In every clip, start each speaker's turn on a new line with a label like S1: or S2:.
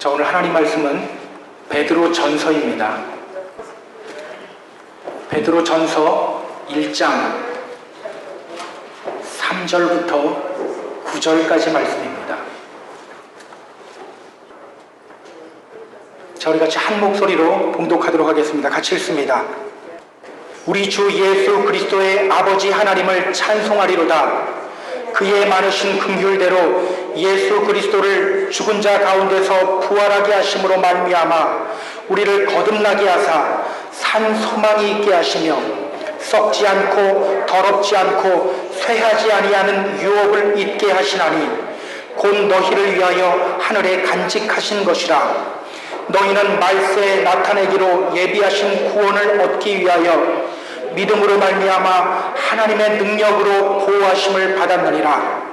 S1: 자, 오늘 하나님 말씀은 베드로 전서입니다. 베드로 전서 1장 3절부터 9절까지 말씀입니다. 자, 우리 같이 한 목소리로 봉독하도록 하겠습니다. 같이 읽습니다. 우리 주 예수 그리스도의 아버지 하나님을 찬송하리로다. 그의 많으신 긍휼대로 예수 그리스도를 죽은 자 가운데서 부활하게 하심으로 말미암아 우리를 거듭나게 하사 산 소망이 있게 하시며 썩지 않고 더럽지 않고 쇠하지 아니하는 유업을 잊게 하시나니 곧 너희를 위하여 하늘에 간직하신 것이라. 너희는 말세에 나타내기로 예비하신 구원을 얻기 위하여 믿음으로 말미암아 하나님의 능력으로 보호하심을 받았느니라.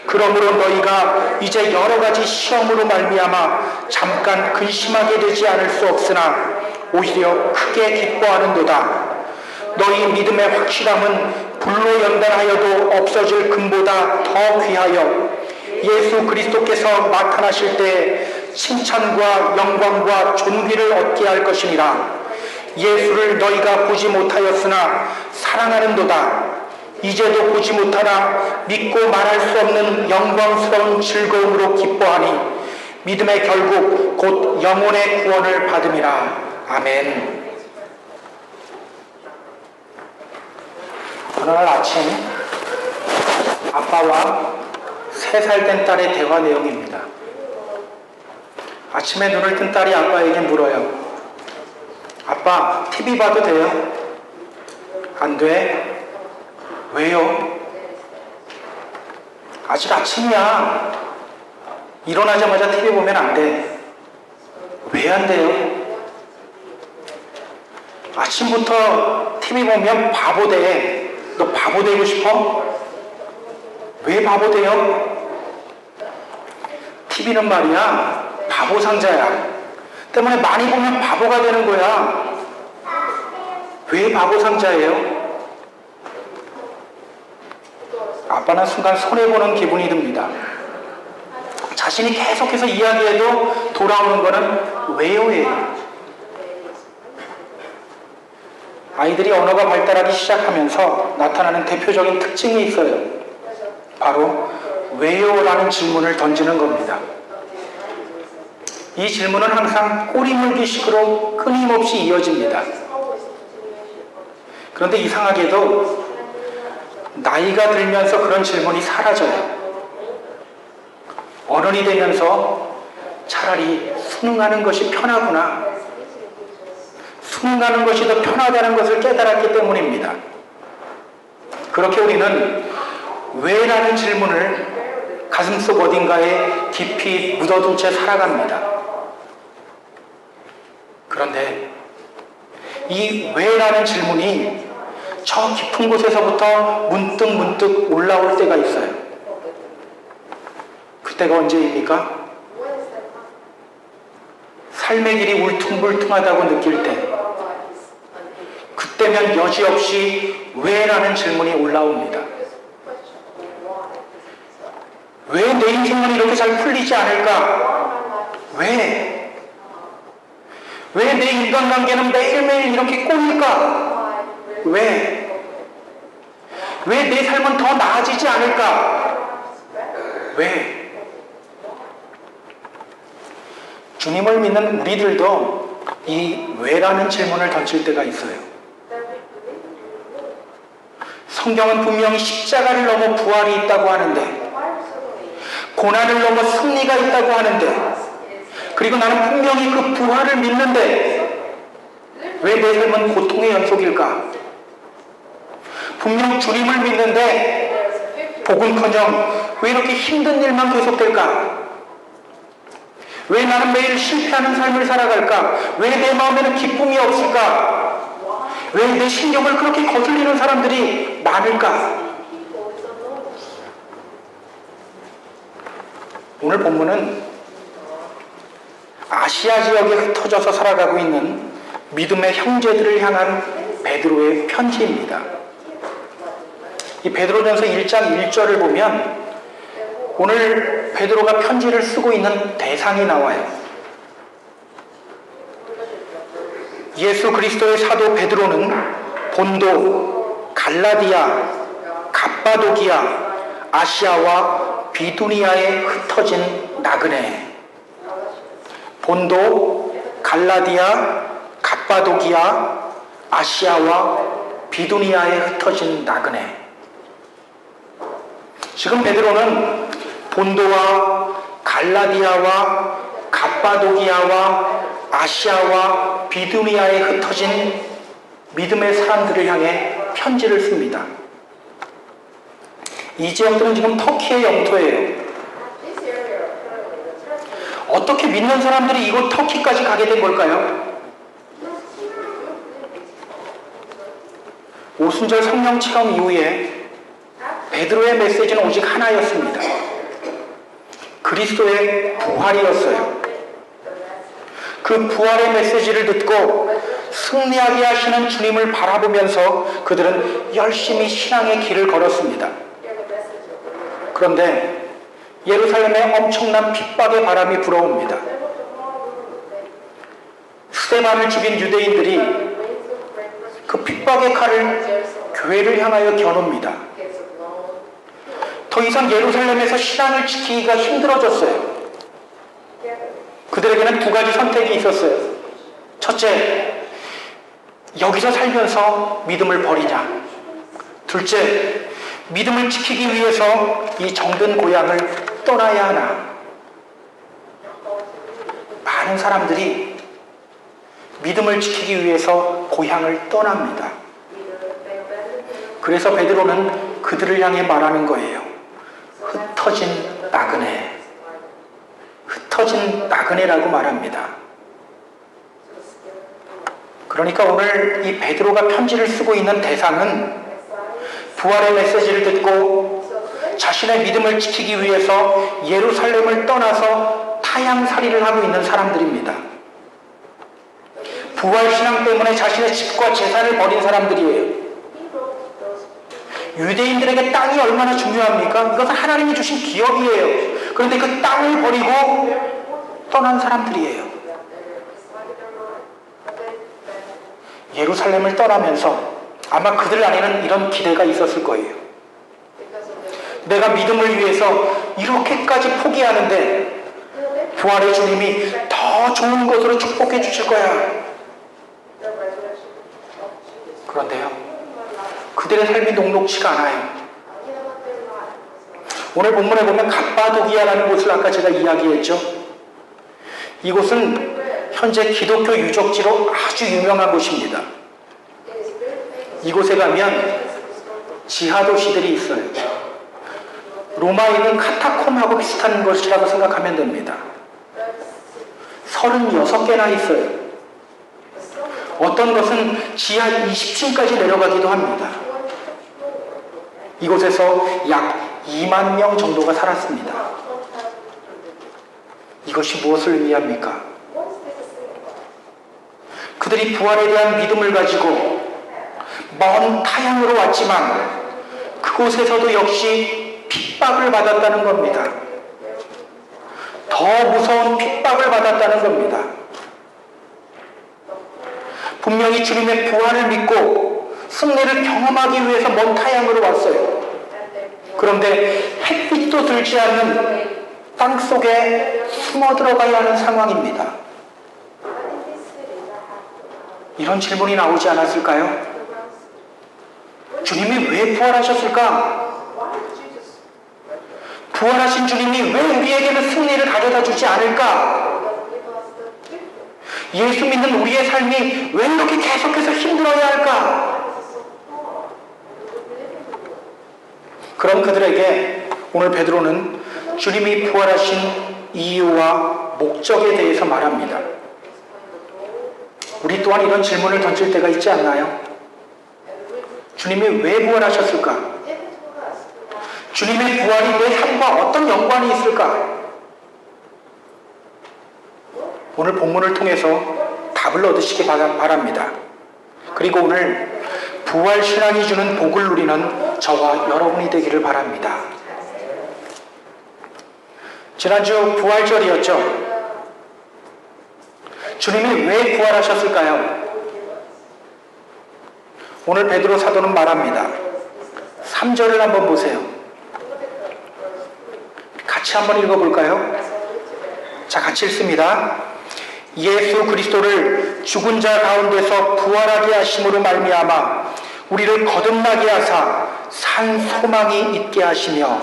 S1: 그러므로 너희가 이제 여러 가지 시험으로 말미암아 잠깐 근심하게 되지 않을 수 없으나 오히려 크게 기뻐하는도다. 너희 믿음의 확실함은 불로 연단하여도 없어질 금보다 더 귀하여 예수 그리스도께서 나타나실 때 칭찬과 영광과 존귀를 얻게 할 것이니라. 예수를 너희가 보지 못하였으나 사랑하는도다. 이제도 보지 못하나 믿고 말할 수 없는 영광스러운 즐거움으로 기뻐하니 믿음의 결국 곧 영혼의 구원을 받음이라. 아멘. 어느 날 아침 아빠와 3살 된 딸의 대화 내용입니다. 아침에 눈을 뜬 딸이 아빠에게 물어요. 아빠, TV 봐도 돼요? 안 돼. 왜요? 아직 아침이야. 일어나자마자 TV 보면 안 돼. 왜 안 돼요? 아침부터 TV 보면 바보 돼. 너 바보 되고 싶어? 왜 바보 돼요? TV는 말이야, 바보 상자야. 때문에 많이 보면 바보가 되는 거야. 왜 바보 상자예요? 아빠는 순간 손해보는 기분이 듭니다. 자신이 계속해서 이야기해도 돌아오는 거는 왜요예요. 아이들이 언어가 발달하기 시작하면서 나타나는 대표적인 특징이 있어요. 바로 왜요라는 질문을 던지는 겁니다. 이 질문은 항상 꼬리물기식으로 끊임없이 이어집니다. 그런데 이상하게도 나이가 들면서 그런 질문이 사라져요. 어른이 되면서 차라리 순응하는 것이 편하구나, 순응하는 것이 더 편하다는 것을 깨달았기 때문입니다. 그렇게 우리는 왜라는 질문을 가슴속 어딘가에 깊이 묻어둔 채 살아갑니다. 그런데 이 왜라는 질문이 저 깊은 곳에서부터 문득 올라올 때가 있어요. 그때가 언제입니까? 삶의 길이 울퉁불퉁하다고 느낄 때, 그때면 여지없이 왜라는 질문이 올라옵니다. 왜 내 인생은 이렇게 잘 풀리지 않을까? 왜 내 인간관계는 매일매일 이렇게 꼬일까? 왜 내 삶은 더 나아지지 않을까? 왜? 주님을 믿는 우리들도 이 왜라는 질문을 던질 때가 있어요. 성경은 분명히 십자가를 넘어 부활이 있다고 하는데, 고난을 넘어 승리가 있다고 하는데, 그리고 나는 분명히 그 부활을 믿는데 왜 내 삶은 고통의 연속일까? 분명 주님을 믿는데 복음커녕 왜 이렇게 힘든 일만 계속될까? 왜 나는 매일 실패하는 삶을 살아갈까? 왜 내 마음에는 기쁨이 없을까? 왜 내 신경을 그렇게 거슬리는 사람들이 많을까? 오늘 본문은 아시아 지역에 흩어져서 살아가고 있는 믿음의 형제들을 향한 베드로의 편지입니다. 이 베드로전서 1장 1절을 보면 오늘 베드로가 편지를 쓰고 있는 대상이 나와요. 예수 그리스도의 사도 베드로는 본도, 갈라디아, 갑바도기아, 아시아와 비두니아에 흩어진 나그네. 본도, 갈라디아, 갑바도기아, 아시아와 비두니아에 흩어진 나그네. 지금 베드로는 본도와 갈라디아와 갑바도기아와 아시아와 비두니아에 흩어진 믿음의 사람들을 향해 편지를 씁니다. 이 지역들은 지금 터키의 영토예요. 어떻게 믿는 사람들이 이곳 터키까지 가게 된 걸까요? 오순절 성령 체험 이후에 베드로의 메시지는 오직 하나였습니다. 그리스도의 부활이었어요. 그 부활의 메시지를 듣고 승리하게 하시는 주님을 바라보면서 그들은 열심히 신앙의 길을 걸었습니다. 그런데 예루살렘에 엄청난 핍박의 바람이 불어옵니다. 스데반을 죽인 유대인들이 그 핍박의 칼을 교회를 향하여 겨눕니다. 더 이상 예루살렘에서 신앙을 지키기가 힘들어졌어요. 그들에게는 두 가지 선택이 있었어요. 첫째, 여기서 살면서 믿음을 버리냐. 둘째, 믿음을 지키기 위해서 이 정든 고향을 떠나야 하나. 많은 사람들이 믿음을 지키기 위해서 고향을 떠납니다. 그래서 베드로는 그들을 향해 말하는 거예요. 흩어진 나그네. 흩어진 나그네라고 말합니다. 그러니까 오늘 이 베드로가 편지를 쓰고 있는 대상은 부활의 메시지를 듣고 자신의 믿음을 지키기 위해서 예루살렘을 떠나서 타향살이를 하고 있는 사람들입니다. 부활신앙 때문에 자신의 집과 재산을 버린 사람들이에요. 유대인들에게 땅이 얼마나 중요합니까? 이것은 하나님이 주신 기업이에요. 그런데 그 땅을 버리고 떠난 사람들이에요. 예루살렘을 떠나면서 아마 그들 안에는 이런 기대가 있었을 거예요. 내가 믿음을 위해서 이렇게까지 포기하는데 부활의 주님이 더 좋은 것으로 축복해 주실 거야. 그런데요, 그들의 삶이 녹록치가 않아요. 오늘 본문에 보면 갑바도기아라는 곳을 아까 제가 이야기했죠. 이곳은 현재 기독교 유적지로 아주 유명한 곳입니다. 이곳에 가면 지하도시들이 있어요. 로마에 있는 카타콤하고 비슷한 것이라고 생각하면 됩니다. 36개나 있어요. 어떤 것은 지하 20층까지 내려가기도 합니다. 이곳에서 약 2만 명 정도가 살았습니다. 이것이 무엇을 의미합니까? 그들이 부활에 대한 믿음을 가지고 먼 타향으로 왔지만 그곳에서도 역시 핍박을 받았다는 겁니다. 더 무서운 핍박을 받았다는 겁니다. 분명히 주님의 부활을 믿고 승리를 경험하기 위해서 먼 타향으로 왔어요. 그런데 햇빛도 들지 않는 땅 속에 숨어 들어가야 하는 상황입니다. 이런 질문이 나오지 않았을까요? 주님이 왜 부활하셨을까? 부활하신 주님이 왜 우리에게는 승리를 가져다 주지 않을까? 예수 믿는 우리의 삶이 왜 이렇게 계속해서 힘들어야 할까? 그런 그들에게 오늘 베드로는 주님이 부활하신 이유와 목적에 대해서 말합니다. 우리 또한 이런 질문을 던질 때가 있지 않나요? 주님이 왜 부활하셨을까? 주님의 부활이 내 삶과 어떤 연관이 있을까? 오늘 본문을 통해서 답을 얻으시기 바랍니다. 그리고 오늘 부활신앙이 주는 복을 누리는 저와 여러분이 되기를 바랍니다. 지난주 부활절이었죠. 주님이 왜 부활하셨을까요? 오늘 베드로 사도는 말합니다. 3절을 한번 보세요. 같이 한번 읽어볼까요? 자, 같이 읽습니다. 예수 그리스도를 죽은 자 가운데서 부활하게 하심으로 말미암아 우리를 거듭나게 하사 산 소망이 있게 하시며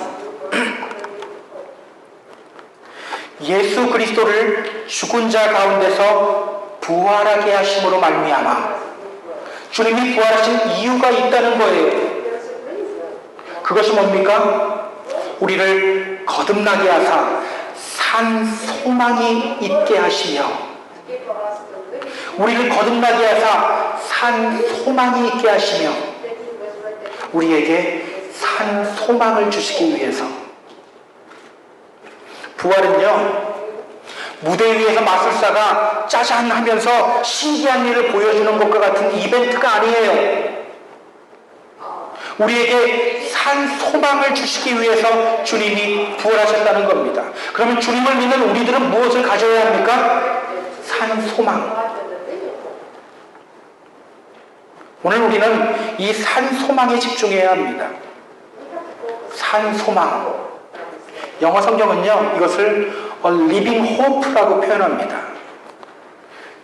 S1: 예수 그리스도를 죽은 자 가운데서 부활하게 하심으로 말미암아 주님이 부활하신 이유가 있다는 거예요. 그것이 뭡니까? 우리를 거듭나게 하사 산 소망이 있게 하시며 우리를 거듭나게 하사 산 소망이 있게 하시며 우리에게 산 소망을 주시기 위해서 부활은요 무대 위에서 마술사가 짜잔 하면서 신기한 일을 보여주는 것과 같은 이벤트가 아니에요. 우리에게 산 소망을 주시기 위해서 주님이 부활하셨다는 겁니다. 그러면 주님을 믿는 우리들은 무엇을 가져야 합니까? 산 소망. 오늘 우리는 이 산 소망에 집중해야 합니다. 산 소망. 영어 성경은요 이것을 A living hope라고 표현합니다.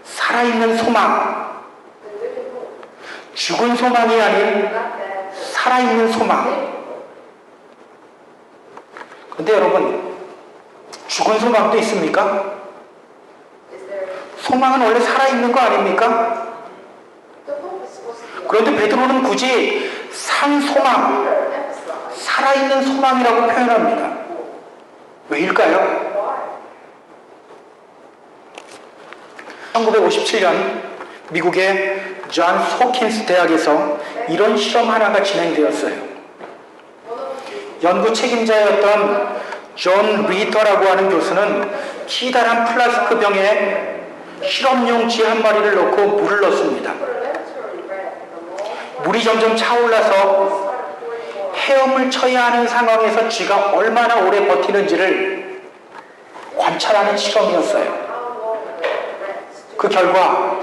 S1: 살아있는 소망. 죽은 소망이 아닌 살아있는 소망. 근데 여러분, 죽은 소망도 있습니까? 소망은 원래 살아있는 거 아닙니까? 그런데 베드로는 굳이 산 소망, 살아있는 소망이라고 표현합니다. 왜일까요? 1957년 미국의 존 호킨스 대학에서 이런 실험 하나가 진행되었어요. 연구 책임자였던 존 리터라고 하는 교수는 기다란 플라스틱 병에 실험용 쥐 한 마리를 넣고 물을 넣습니다. 물이 점점 차올라서 헤엄을 쳐야 하는 상황에서 쥐가 얼마나 오래 버티는지를 관찰하는 실험이었어요. 그 결과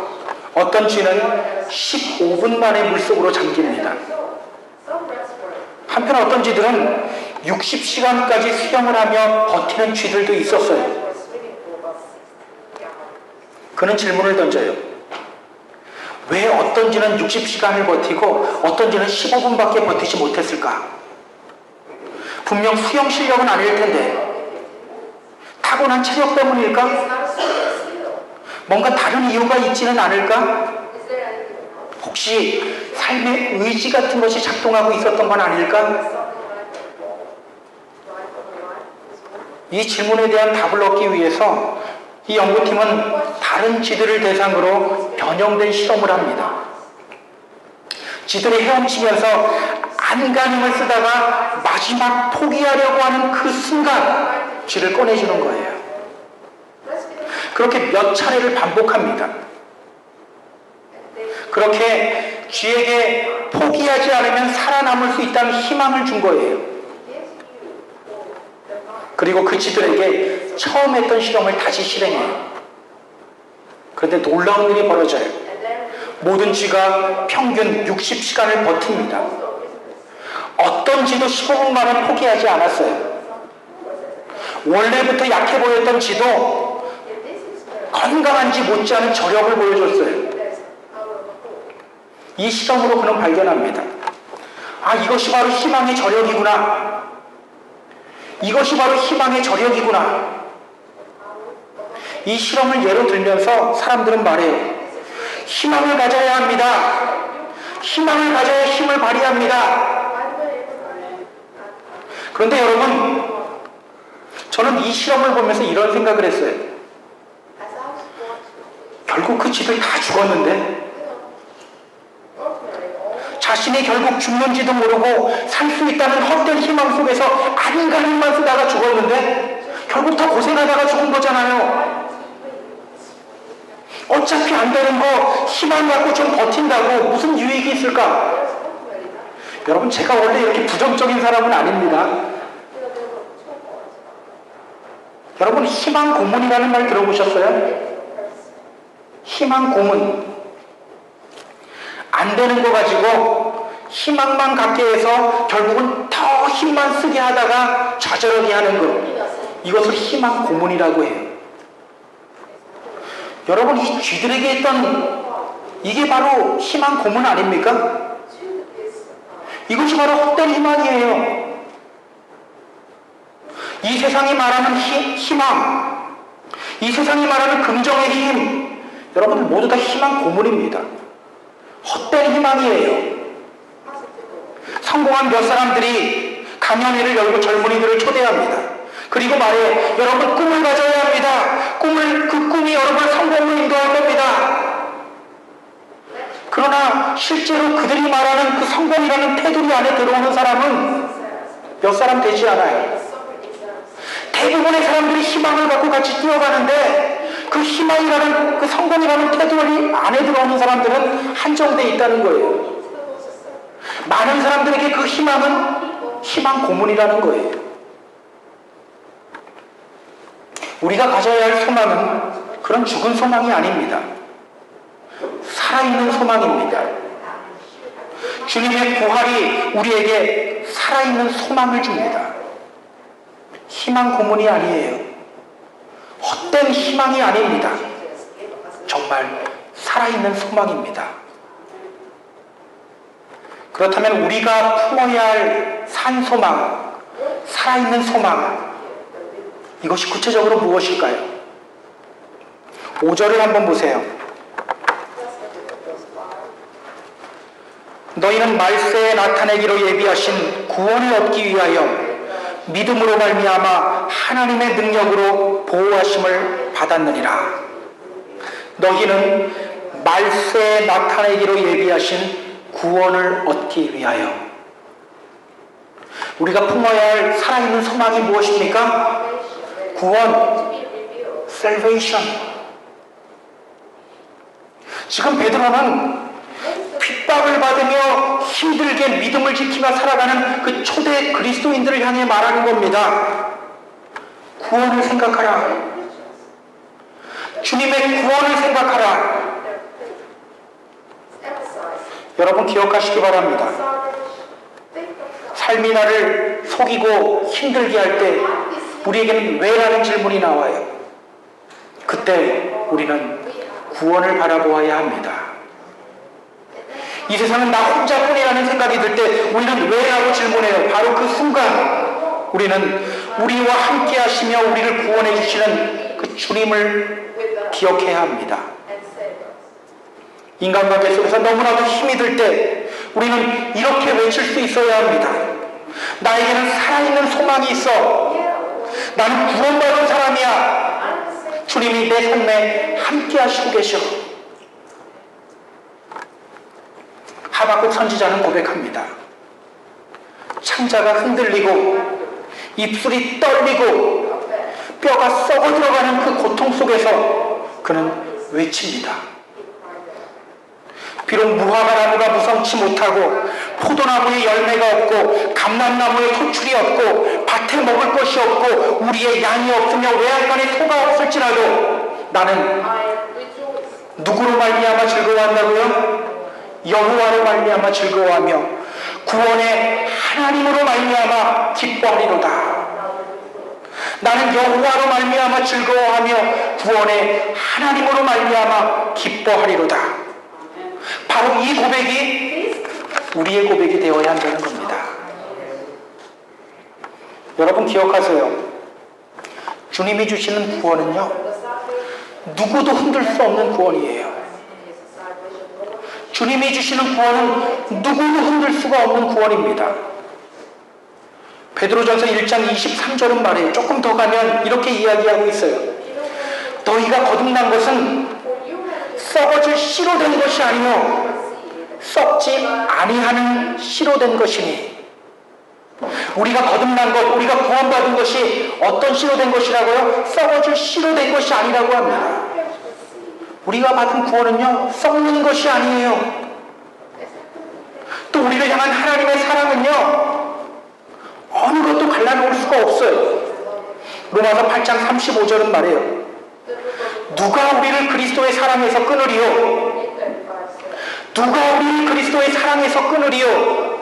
S1: 어떤 쥐는 15분 만에 물속으로 잠깁니다. 한편 어떤 쥐들은 60시간까지 수영을 하며 버티는 쥐들도 있었어요. 그는 질문을 던져요. 왜 어떤 쥐는 60시간을 버티고 어떤 쥐는 15분밖에 버티지 못했을까? 분명 수영 실력은 아닐 텐데 타고난 체력 때문일까? 뭔가 다른 이유가 있지는 않을까? 혹시 삶의 의지 같은 것이 작동하고 있었던 건 아닐까? 이 질문에 대한 답을 얻기 위해서 이 연구팀은 다른 쥐들을 대상으로 변형된 실험을 합니다. 쥐들이 헤엄치면서 안간힘을 쓰다가 마지막 포기하려고 하는 그 순간 쥐를 꺼내주는 거예요. 그렇게 몇 차례를 반복합니다. 그렇게 쥐에게 포기하지 않으면 살아남을 수 있다는 희망을 준 거예요. 그리고 그 쥐들에게 처음 했던 실험을 다시 실행해요. 그런데 놀라운 일이 벌어져요. 모든 쥐가 평균 60시간을 버팁니다. 어떤 쥐도 15분 만에 포기하지 않았어요. 원래부터 약해 보였던 쥐도 건강한 쥐 못지않은 저력을 보여줬어요. 이 실험으로 그는 발견합니다. 아, 이것이 바로 희망의 저력이구나. 이것이 바로 희망의 저력이구나. 이 실험을 예로 들면서 사람들은 말해요. 희망을 가져야 합니다. 희망을 가져야 힘을 발휘합니다. 그런데 여러분, 저는 이 실험을 보면서 이런 생각을 했어요. 결국 그 쥐들 다 죽었는데 자신이 결국 죽는지도 모르고 살 수 있다는 헛된 희망 속에서 안간힘만 쓰다가 죽었는데 결국 더 고생하다가 죽은 거잖아요. 어차피 안 되는 거 희망 갖고 좀 버틴다고 무슨 유익이 있을까? 여러분, 제가 원래 이렇게 부정적인 사람은 아닙니다. 여러분, 희망 고문이라는 말 들어보셨어요? 희망 고문. 안 되는 거 가지고 희망만 갖게 해서 결국은 더 힘만 쓰게 하다가 좌절하게 하는 것, 이것을 희망 고문이라고 해요. 여러분, 이 쥐들에게 했던 이게 바로 희망 고문 아닙니까? 이것이 바로 헛된 희망이에요. 이 세상이 말하는 희망, 이 세상이 말하는 긍정의 힘, 여러분 모두 다 희망 고문입니다. 헛된 희망이에요. 성공한 몇 사람들이 강연회를 열고 젊은이들을 초대합니다. 그리고 말해요. 여러분 꿈을 가져야 합니다. 그 꿈이 여러분을 성공으로 인도할 겁니다. 그러나 실제로 그들이 말하는 그 성공이라는 테두리 안에 들어오는 사람은 몇 사람 되지 않아요. 대부분의 사람들이 희망을 갖고 같이 뛰어가는데 그 희망이라는, 그 성공이라는 테두리 안에 들어오는 사람들은 한정되어 있다는 거예요. 많은 사람들에게 그 희망은 희망 고문이라는 거예요. 우리가 가져야 할 소망은 그런 죽은 소망이 아닙니다. 살아있는 소망입니다. 주님의 부활이 우리에게 살아있는 소망을 줍니다. 희망 고문이 아니에요. 헛된 희망이 아닙니다. 정말 살아있는 소망입니다. 그렇다면 우리가 품어야 할 산소망, 살아있는 소망, 이것이 구체적으로 무엇일까요? 5절을 한번 보세요. 너희는 말세에 나타내기로 예비하신 구원을 얻기 위하여 믿음으로 말미암아 하나님의 능력으로 보호하심을 받았느니라. 너희는 말세에 나타내기로 예비하신 구원을 얻기 위하여. 우리가 품어야 할 살아있는 소망이 무엇입니까? 구원, salvation. 지금 베드로는 핍박을 받으며 힘들게 믿음을 지키며 살아가는 그 초대 그리스도인들을 향해 말하는 겁니다. 구원을 생각하라. 주님의 구원을 생각하라. 여러분 기억하시기 바랍니다. 삶이 나를 속이고 힘들게 할 때 우리에게는 왜라는 질문이 나와요. 그때 우리는 구원을 바라보아야 합니다. 이 세상은 나 혼자뿐이라는 생각이 들 때 우리는 왜라고 질문해요. 바로 그 순간 우리는 우리와 함께 하시며 우리를 구원해 주시는 그 주님을 기억해야 합니다. 인간관계 속에서 너무나도 힘이 들 때 우리는 이렇게 외칠 수 있어야 합니다. 나에게는 살아있는 소망이 있어. 나는 구원받은 사람이야. 주님이 내 삶에 함께 하시고 계셔. 하박국 선지자는 고백합니다. 창자가 흔들리고 입술이 떨리고 뼈가 썩어 들어가는 그 고통 속에서 그는 외칩니다. 비록 무화과나무가 무성치 못하고 포도나무에 열매가 없고 감람나무에 토출이 없고 밭에 먹을 것이 없고 우리의 양이 없으며 외양간에 소가 없을지라도 나는 누구로 말미암아 즐거워한다고요? 여호와로 말미암아 즐거워하며 구원의 하나님으로 말미암아 기뻐하리로다. 나는 여호와로 말미암아 즐거워하며 구원의 하나님으로 말미암아 기뻐하리로다. 바로 이 고백이 우리의 고백이 되어야 한다는 겁니다. 여러분 기억하세요. 주님이 주시는 구원은요, 누구도 흔들 수 없는 구원이에요. 주님이 주시는 구원은 누구도 흔들 수가 없는 구원입니다. 베드로전서 1장 23절은 말이에요. 조금 더 가면 이렇게 이야기하고 있어요. 너희가 거듭난 것은 썩어질 씨로 된 것이 아니요 썩지 아니하는 씨로 된 것이니. 우리가 거듭난 것, 우리가 구원받은 것이 어떤 씨로 된 것이라고요? 썩어질 씨로 된 것이 아니라고 합니다. 우리가 받은 구원은요, 썩는 것이 아니에요. 또 우리를 향한 하나님의 사랑은요, 어느 것도 갈라놓을 수가 없어요. 로마서 8장 35절은 말해요. 누가 우리를 그리스도의 사랑에서 끊으리요? 누가 우리를 그리스도의 사랑에서 끊으리요?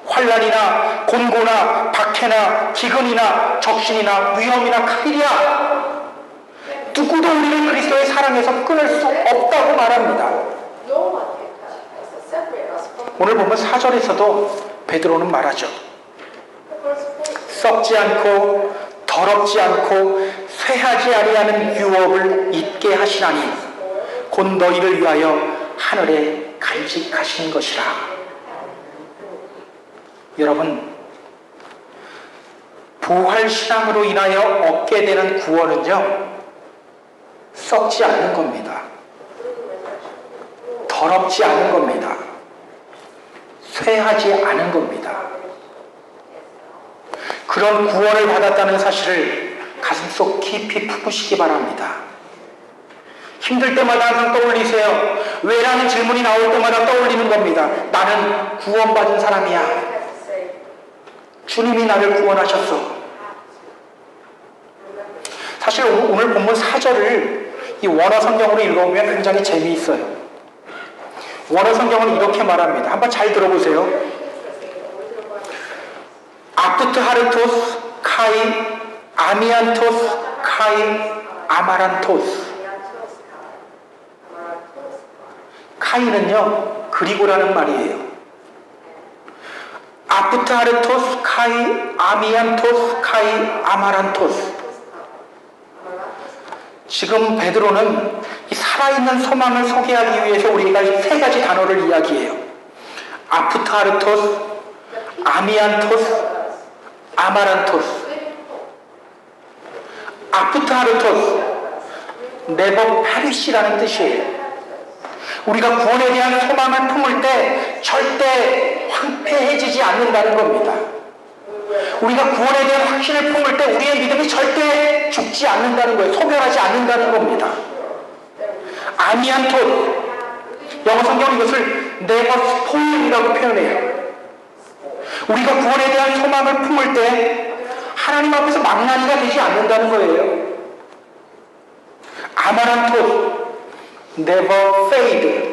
S1: 환난이나 곤고나 박해나 기근이나 적신이나 위험이나 칼이랴. 누구도 우리를 그리스도의 사랑에서 끊을 수 없다고 말합니다. 오늘 보면 4절에서도 베드로는 말하죠. 썩지 않고 더럽지 않고 쇠하지 아니하는 유업을 잊게 하시나니 곧 너희를 위하여 하늘에 간직하신 것이라. 여러분, 부활신앙으로 인하여 얻게 되는 구원은요, 썩지 않는 겁니다. 더럽지 않은 겁니다. 쇠하지 않은 겁니다. 그런 구원을 받았다는 사실을 가슴속 깊이 품으시기 바랍니다. 힘들 때마다 항상 떠올리세요. 왜? 라는 질문이 나올 때마다 떠올리는 겁니다. 나는 구원받은 사람이야. 주님이 나를 구원하셨어. 사실 오늘 본문 4절을 이 원어 성경으로 읽어보면 굉장히 재미있어요. 원어 성경은 이렇게 말합니다. 한번 잘 들어보세요. 아프트 하르토스 카이 아미안토스 카이 아마란토스. 카이는요, 그리고라는 말이에요. 아프트 하르토스 카이 아미안토스 카이 아마란토스. 지금 베드로는 이 살아있는 소망을 소개하기 위해서 우리가 3가지 단어를 이야기해요. 아프트 하르토스, 아미안토스, 아마란토스. 아프트 하르토스, 네버 페리시라는 뜻이에요. 우리가 구원에 대한 소망을 품을 때 절대 황폐해지지 않는다는 겁니다. 우리가 구원에 대한 확신을 품을 때 우리의 믿음이 절대 죽지 않는다는 거예요. 소멸하지 않는다는 겁니다. 아미안토스, 영어 성경은 이것을 never spoil이라고 표현해요. 우리가 구원에 대한 소망을 품을 때 하나님 앞에서 망나니가 되지 않는다는 거예요. 아마란토스, never fade.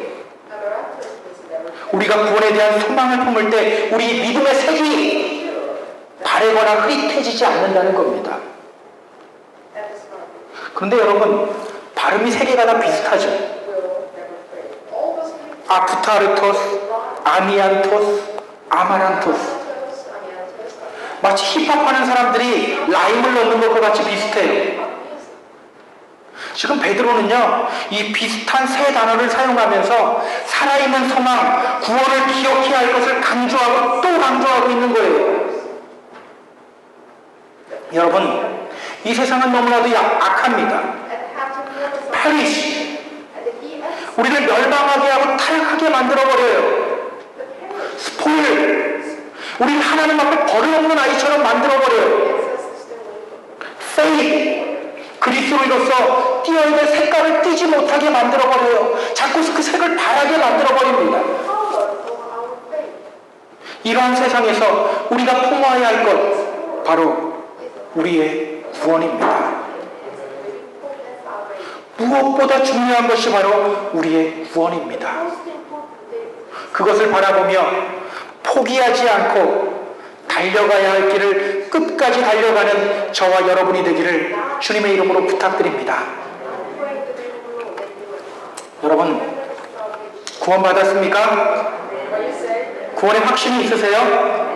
S1: 우리가 구원에 대한 소망을 품을 때 우리 믿음의 색이 바래거나 흐릿해지지 않는다는 겁니다. 그런데 여러분, 발음이 3개가 다 비슷하죠. 아프타르토스, 아미안토스, 아마란토스. 마치 힙합하는 사람들이 라임을 넣는 것과 같이 비슷해요. 지금 베드로는요, 이 비슷한 3 단어를 사용하면서 살아있는 소망, 구원을 기억해야 할 것을 강조하고 또 강조하고 있는 거예요. 여러분, 이 세상은 너무나도 악합니다. 페리시, 우리를 멸망하게 하고 타락하게 만들어버려요. 스포일, 우리를 하나님 앞에 버릇없는 아이처럼 만들어버려요. 페이드, 그리스도인으로서 띄어야 될 색깔을 띄지 못하게 만들어버려요. 자꾸 그 색을 바라게 만들어버립니다. 이러한 세상에서 우리가 품어야 할 것, 바로 우리의 구원입니다. 무엇보다 중요한 것이 바로 우리의 구원입니다. 그것을 바라보며 포기하지 않고 달려가야 할 길을 끝까지 달려가는 저와 여러분이 되기를 주님의 이름으로 부탁드립니다. 여러분, 구원 받았습니까? 구원의 확신이 있으세요?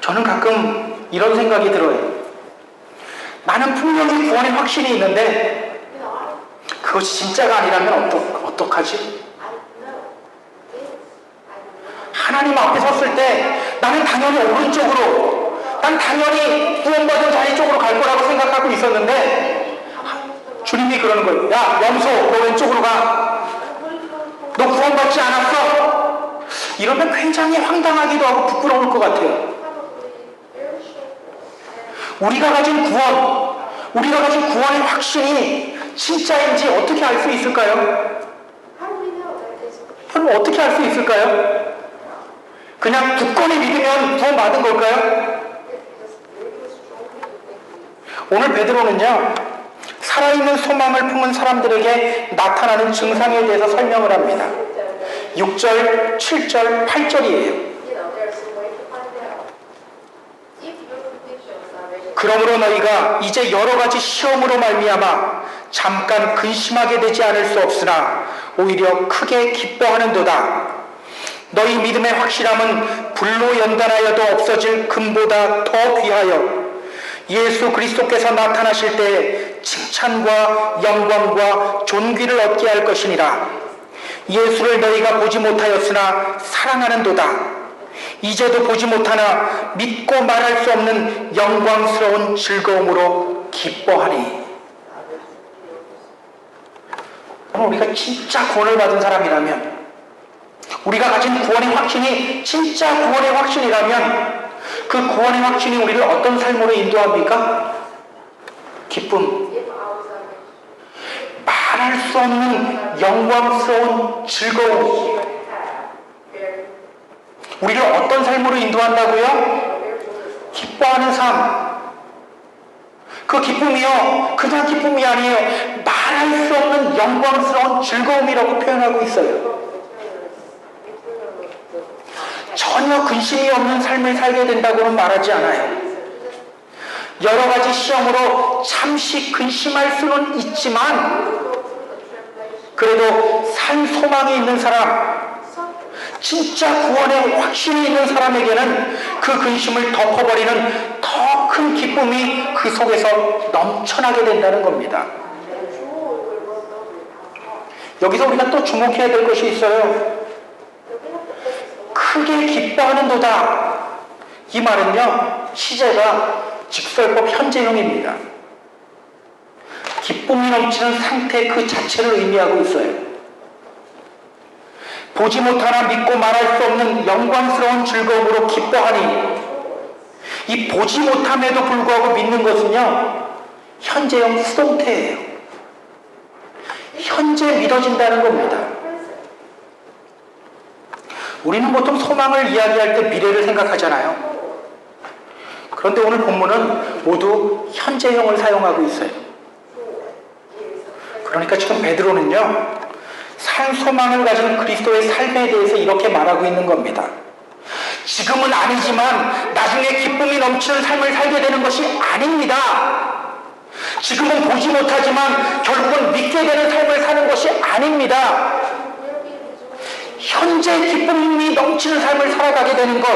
S1: 저는 가끔 이런 생각이 들어요. 나는 분명히 구원의 확신이 있는데 그것이 진짜가 아니라면 어떡하지? 하나님 앞에 섰을 때 나는 당연히 오른쪽으로, 난 당연히 구원받은 자리 쪽으로 갈 거라고 생각하고 있었는데 주님이 그러는 거예요. 야, 염소, 너 왼쪽으로 가. 너 구원받지 않았어? 이러면 굉장히 황당하기도 하고 부끄러울 것 같아요. 우리가 가진 구원, 우리가 가진 구원의 확신이 진짜인지 어떻게 알 수 있을까요? 여러분, 어떻게 알 수 있을까요? 그냥 굳건히 믿으면 구원 받은 걸까요? 오늘 베드로는요, 살아있는 소망을 품은 사람들에게 나타나는 증상에 대해서 설명을 합니다. 6절, 7절, 8절이에요. 그러므로 너희가 이제 여러 가지 시험으로 말미암아 잠깐 근심하게 되지 않을 수 없으나 오히려 크게 기뻐하는도다. 너희 믿음의 확실함은 불로 연단하여도 없어질 금보다 더 귀하여 예수 그리스도께서 나타나실 때 칭찬과 영광과 존귀를 얻게 할 것이니라. 예수를 너희가 보지 못하였으나 사랑하는도다. 이제도 보지 못하나 믿고 말할 수 없는 영광스러운 즐거움으로 기뻐하니. 오늘 우리가 진짜 구원을 받은 사람이라면, 우리가 가진 구원의 확신이 진짜 구원의 확신이라면 그 구원의 확신이 우리를 어떤 삶으로 인도합니까? 기쁨, 말할 수 없는 영광스러운 즐거움. 우리를 어떤 삶으로 인도한다고요? 기뻐하는 삶. 그 기쁨이요, 그냥 기쁨이 아니에요. 말할 수 없는 영광스러운 즐거움이라고 표현하고 있어요. 전혀 근심이 없는 삶을 살게 된다고는 말하지 않아요. 여러 가지 시험으로 잠시 근심할 수는 있지만 그래도 산 소망이 있는 사람, 진짜 구원의 확신이 있는 사람에게는 그 근심을 덮어버리는 더 큰 기쁨이 그 속에서 넘쳐나게 된다는 겁니다. 여기서 우리가 또 주목해야 될 것이 있어요. 크게 기뻐하는도다. 이 말은요, 시제가 직설법 현재형입니다. 기쁨이 넘치는 상태 그 자체를 의미하고 있어요. 보지 못하나 믿고 말할 수 없는 영광스러운 즐거움으로 기뻐하니, 이 보지 못함에도 불구하고 믿는 것은요, 현재형 수동태예요. 현재 믿어진다는 겁니다. 우리는 보통 소망을 이야기할 때 미래를 생각하잖아요. 그런데 오늘 본문은 모두 현재형을 사용하고 있어요. 그러니까 지금 베드로는요, 산 소망을 가진 그리스도의 삶에 대해서 이렇게 말하고 있는 겁니다. 지금은 아니지만 나중에 기쁨이 넘치는 삶을 살게 되는 것이 아닙니다. 지금은 보지 못하지만 결국은 믿게 되는 삶을 사는 것이 아닙니다. 현재 기쁨이 넘치는 삶을 살아가게 되는 것,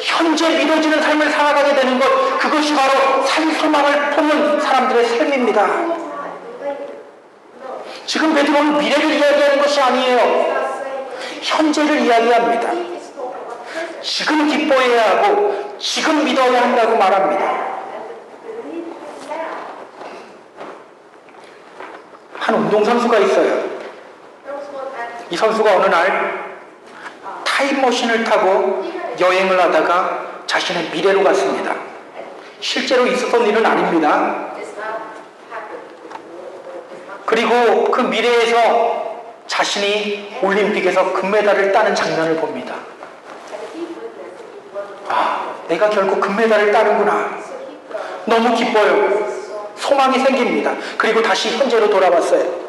S1: 현재 믿어지는 삶을 살아가게 되는 것, 그것이 바로 산 소망을 품은 사람들의 삶입니다. 지금 베드로는 미래를 이야기하는 것이 아니에요. 현재를 이야기합니다. 지금 기뻐해야 하고 지금 믿어야 한다고 말합니다. 한 운동선수가 있어요. 이 선수가 어느 날 타임머신을 타고 여행을 하다가 자신의 미래로 갔습니다. 실제로 있었던 일은 아닙니다. 그리고 그 미래에서 자신이 올림픽에서 금메달을 따는 장면을 봅니다. 아, 내가 결국 금메달을 따는구나. 너무 기뻐요. 소망이 생깁니다. 그리고 다시 현재로 돌아왔어요.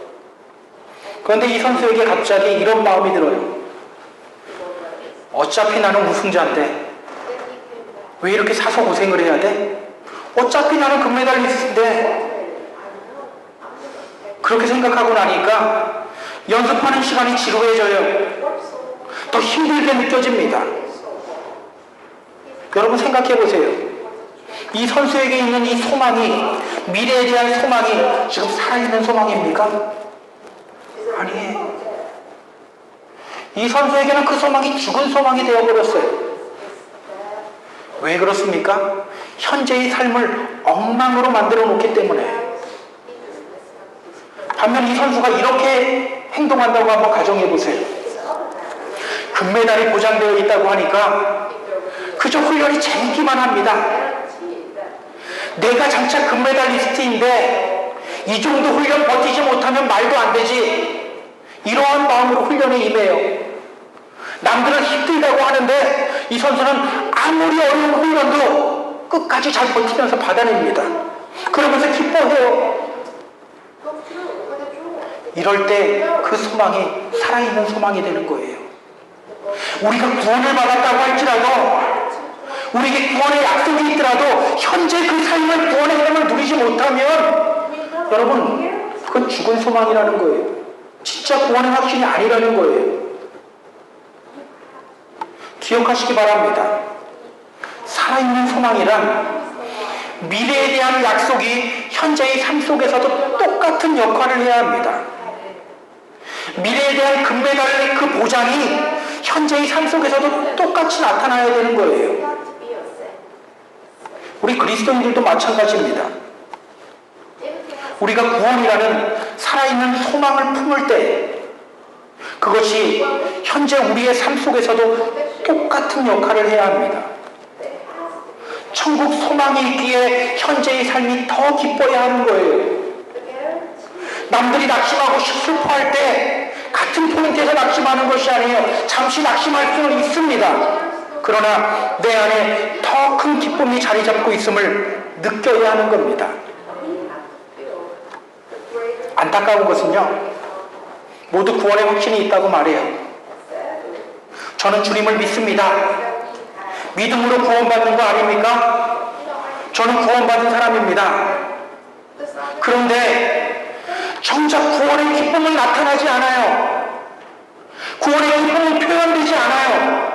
S1: 그런데 이 선수에게 갑자기 이런 마음이 들어요. 어차피 나는 우승자인데 왜 이렇게 사서 고생을 해야 돼? 어차피 나는 금메달리스트인데. 그렇게 생각하고 나니까 연습하는 시간이 지루해져요. 더 힘들게 느껴집니다. 여러분 생각해 보세요. 이 선수에게 있는 이 소망이, 미래에 대한 소망이 지금 살아있는 소망입니까? 아니에요. 이 선수에게는 그 소망이 죽은 소망이 되어버렸어요. 왜 그렇습니까? 현재의 삶을 엉망으로 만들어 놓기 때문에. 반면 이 선수가 이렇게 행동한다고 한번 가정해 보세요. 금메달이 보장되어 있다고 하니까 그저 훈련이 재밌기만 합니다. 내가 장차 금메달리스트인데 이 정도 훈련 버티지 못하면 말도 안 되지. 이러한 마음으로 훈련에 임해요. 남들은 힘들다고 하는데 이 선수는 아무리 어려운 훈련도 끝까지 잘 버티면서 받아냅니다. 그러면서 기뻐해요. 이럴 때 그 소망이 살아있는 소망이 되는 거예요. 우리가 구원을 받았다고 할지라도, 우리에게 구원의 약속이 있더라도 현재 그 삶을, 구원의 삶을 누리지 못하면 여러분, 그건 죽은 소망이라는 거예요. 진짜 구원의 확신이 아니라는 거예요. 기억하시기 바랍니다. 살아있는 소망이란 미래에 대한 약속이 현재의 삶 속에서도 똑같은 역할을 해야 합니다. 미래에 대한 금메달의 그 보장이 현재의 삶 속에서도 똑같이 나타나야 되는 거예요. 우리 그리스도인들도 마찬가지입니다. 우리가 구원이라는 살아있는 소망을 품을 때 그것이 현재 우리의 삶 속에서도 똑같은 역할을 해야 합니다. 천국 소망이 있기에 현재의 삶이 더 기뻐야 하는 거예요. 남들이 낙심하고 슬퍼할 때 같은 포인트에서 낙심하는 것이 아니에요. 잠시 낙심할 수는 있습니다. 그러나 내 안에 더 큰 기쁨이 자리 잡고 있음을 느껴야 하는 겁니다. 안타까운 것은요, 모두 구원의 확신이 있다고 말해요. 저는 주님을 믿습니다. 믿음으로 구원받는 거 아닙니까? 저는 구원받은 사람입니다. 그런데 정작 구원의 기쁨은 나타나지 않아요. 구원의 기쁨은 표현되지 않아요.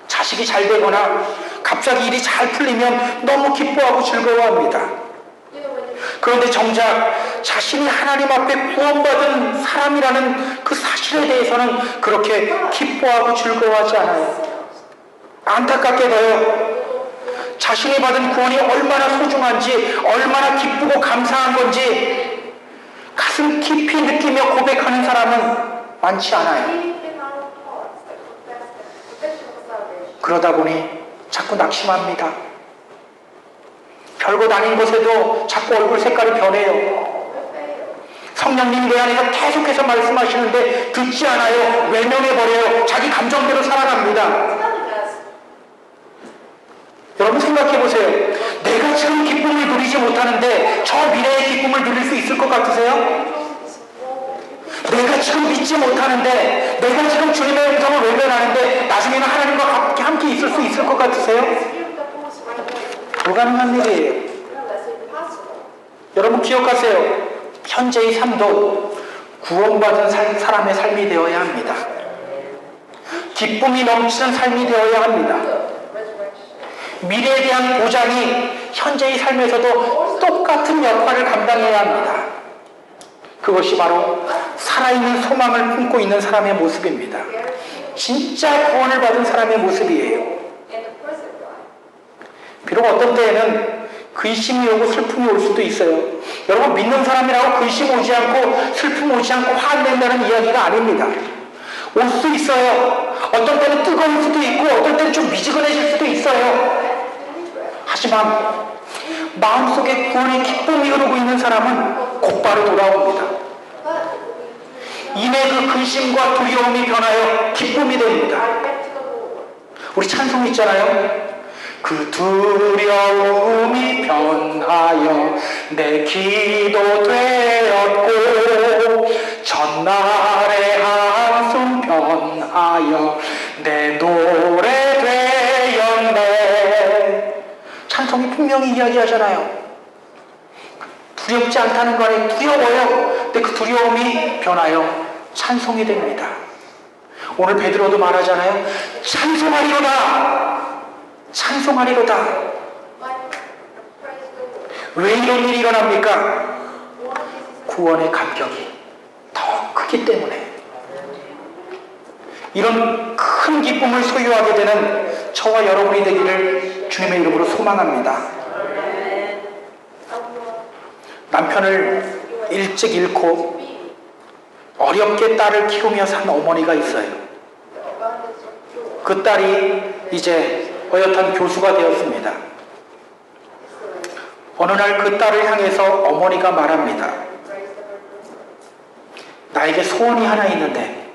S1: 자식이 잘 되거나 갑자기 일이 잘 풀리면 너무 기뻐하고 즐거워합니다. 그런데 정작 자신이 하나님 앞에 구원받은 사람이라는 그 사실에 대해서는 그렇게 기뻐하고 즐거워하지 않아요. 안타깝게도요, 자신이 받은 구원이 얼마나 소중한지, 얼마나 기쁘고 감사한 건지 가슴 깊이 느끼며 고백하는 사람은 많지 않아요. 그러다 보니 자꾸 낙심합니다. 별것 아닌 것에도 자꾸 얼굴 색깔이 변해요. 성령님이 내 안에서 계속해서 말씀하시는데 듣지 않아요. 외면해버려요. 자기 감정대로 살아갑니다. 여러분 생각해보세요. 내가 지금 기쁨을 누리지 못하는데 저 미래의 기쁨을 누릴 수 있을 것 같으세요? 내가 지금 믿지 못하는데, 내가 지금 주님의 음성을 외면하는데 나중에는 하나님과 함께 있을 수 있을 것 같으세요? 불가능한 일이에요. 여러분 기억하세요. 현재의 삶도 구원받은 사람의 삶이 되어야 합니다. 기쁨이 넘치는 삶이 되어야 합니다. 미래에 대한 보장이 현재의 삶에서도 똑같은 역할을 감당해야 합니다. 그것이 바로 살아있는 소망을 품고 있는 사람의 모습입니다. 진짜 구원을 받은 사람의 모습이에요. 비록 어떤 때에는 근심이 오고 슬픔이 올 수도 있어요. 여러분, 믿는 사람이라고 근심 오지 않고 슬픔 오지 않고 화 안 낸다는 이야기가 아닙니다. 올 수도 있어요. 어떤 때는 뜨거울 수도 있고 어떤 때는 좀 미지근해질 수도 있어요. 하지만 마음속에 구원의 기쁨이 흐르고 있는 사람은 곧바로 돌아옵니다. 이내 그 근심과 두려움이 변하여 기쁨이 됩니다. 우리 찬송 있잖아요. 그 두려움이 변하여 내 기도 되었고 전날의 한숨 변하여 내 노래 되었네. 찬송이 분명히 이야기하잖아요. 두렵지 않다는 거 아니에요. 두려워요. 근데 그 두려움이 변하여 찬송이 됩니다. 오늘 베드로도 말하잖아요. 찬송하리로다. 찬송하리로다. 왜 이런 일이 일어납니까? 구원의 감격이 더 크기 때문에. 이런 큰 기쁨을 소유하게 되는 저와 여러분이 되기를 주님의 이름으로 소망합니다. 남편을 일찍 잃고 어렵게 딸을 키우며 산 어머니가 있어요. 그 딸이 이제 어엿한 교수가 되었습니다. 어느 날 그 딸을 향해서 어머니가 말합니다. 나에게 소원이 하나 있는데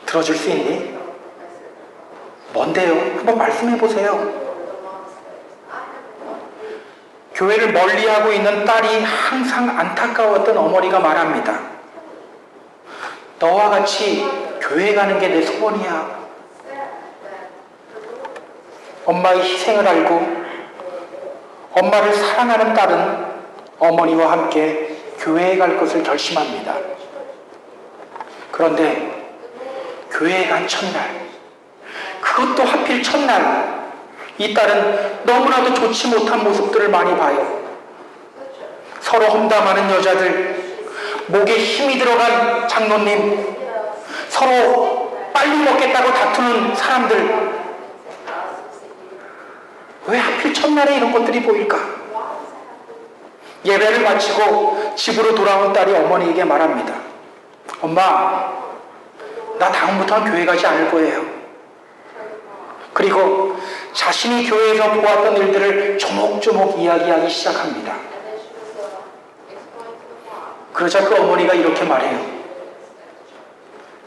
S1: 들어줄 수 있니? 뭔데요? 한번 말씀해 보세요. 교회를 멀리하고 있는 딸이 항상 안타까웠던 어머니가 말합니다. 너와 같이 교회 가는 게 내 소원이야. 엄마의 희생을 알고 엄마를 사랑하는 딸은 어머니와 함께 교회에 갈 것을 결심합니다. 그런데 교회에 간 첫날, 그것도 하필 첫날, 이 딸은 너무나도 좋지 못한 모습들을 많이 봐요. 서로 험담하는 여자들, 목에 힘이 들어간 장로님, 서로 빨리 먹겠다고 다투는 사람들. 왜 하필 첫날에 이런 것들이 보일까? 예배를 마치고 집으로 돌아온 딸이 어머니에게 말합니다. 엄마, 나 다음부터는 교회 가지 않을 거예요. 그리고 자신이 교회에서 보았던 일들을 조목조목 이야기하기 시작합니다. 그러자 그 어머니가 이렇게 말해요.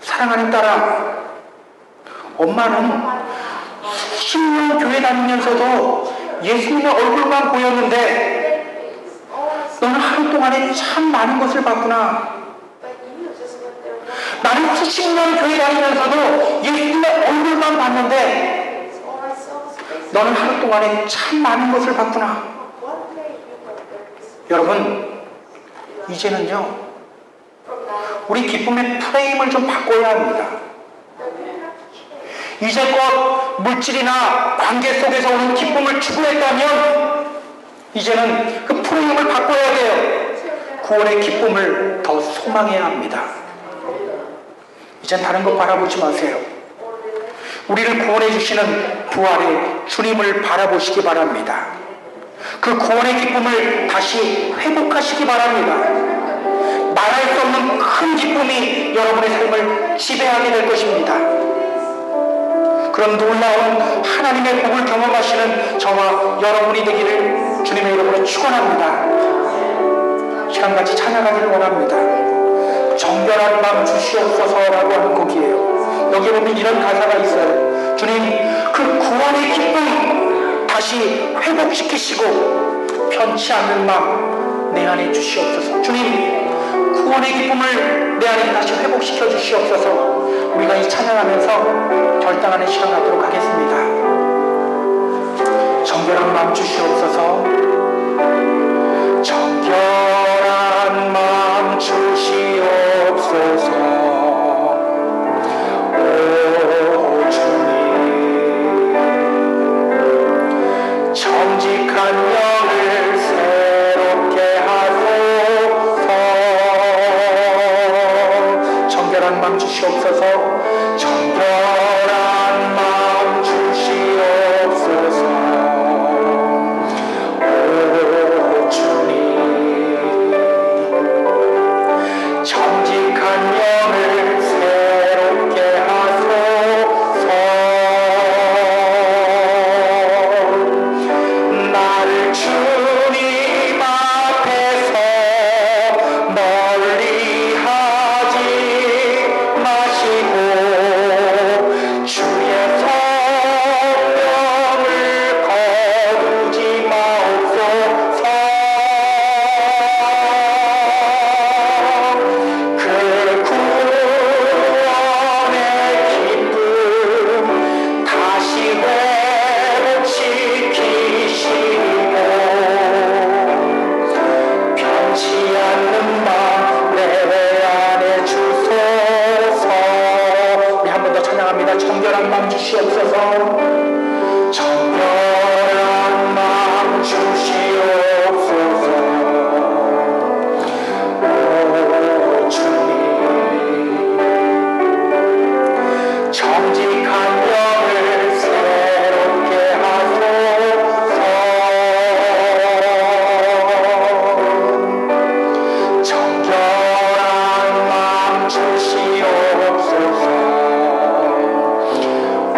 S1: 사랑하는 딸아, 엄마는 10년 교회 다니면서도 예수님의 얼굴만 보였는데 너는 하루 동안에 참 많은 것을 봤구나. 나는 90년 교회 다니면서도 예수님의 얼굴만 봤는데 너는 하루 동안에 참 많은 것을 봤구나. 여러분, 이제는요, 우리 기쁨의 프레임을 좀 바꿔야 합니다. 이제껏 물질이나 관계 속에서 오는 기쁨을 추구했다면 이제는 그 프레임을 바꿔야 돼요. 구원의 기쁨을 더 소망해야 합니다. 이젠 다른 것 바라보지 마세요. 우리를 구원해 주시는 부활의 주님을 바라보시기 바랍니다. 그 구원의 기쁨을 다시 회복하시기 바랍니다. 말할 수 없는 큰 기쁨이 여러분의 삶을 지배하게 될 것입니다. 그런 놀라운 하나님의 복을 경험하시는 저와 여러분이 되기를 주님의 이름으로 축원합니다. 시간같이 찬양하기를 원합니다. 정결한 마음 주시옵소서라고 하는 곡이에요. 여기 보면 이런 가사가 있어요. 주님, 그 구원의 기쁨 다시 회복시키시고 편치 않는 마음 내 안에 주시옵소서. 주님, 구원의 기쁨을 내 안에 다시 회복시켜 주시옵소서. 우리가 이 찬양하면서 결단하는 시간 갖도록 하겠습니다. 정결한 마음 주시옵소서. 정결한 마음 주시옵소서. 오 주님, 정직한 영을 새롭게 하소서. 정결한 마음 주시옵소서. 정결한 마음 주시옵소서. 오 주님, 정직한 영을 새롭게 하소서. 나를 주님 앞에서 멀리 하지 마시고 주의 성령을 거두지 마옵소서. 그 구원의 기쁨 다시 회복시키시고 편치 않는 마음 내 안에 주소서. 우리 한 번 더 찬양합니다. 정결한 마음 주시옵소서. 정결한 마음 주시옵소서. 오 주님, 정직한 영을 새롭게 하소서. 정결한 마음 주시옵소서. 오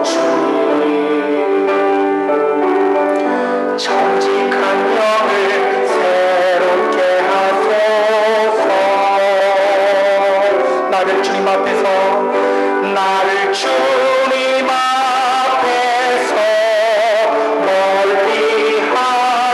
S1: 주님, 정직한 영을 새롭게 하소서. 나를 주님 앞에서 멀리 하지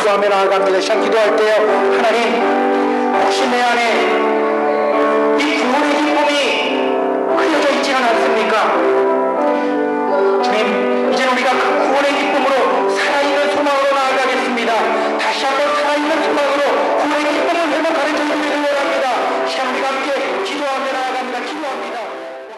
S1: 기도하며 나아갑니다. 시간 기도할 때요, 하나님, 혹시 내 안에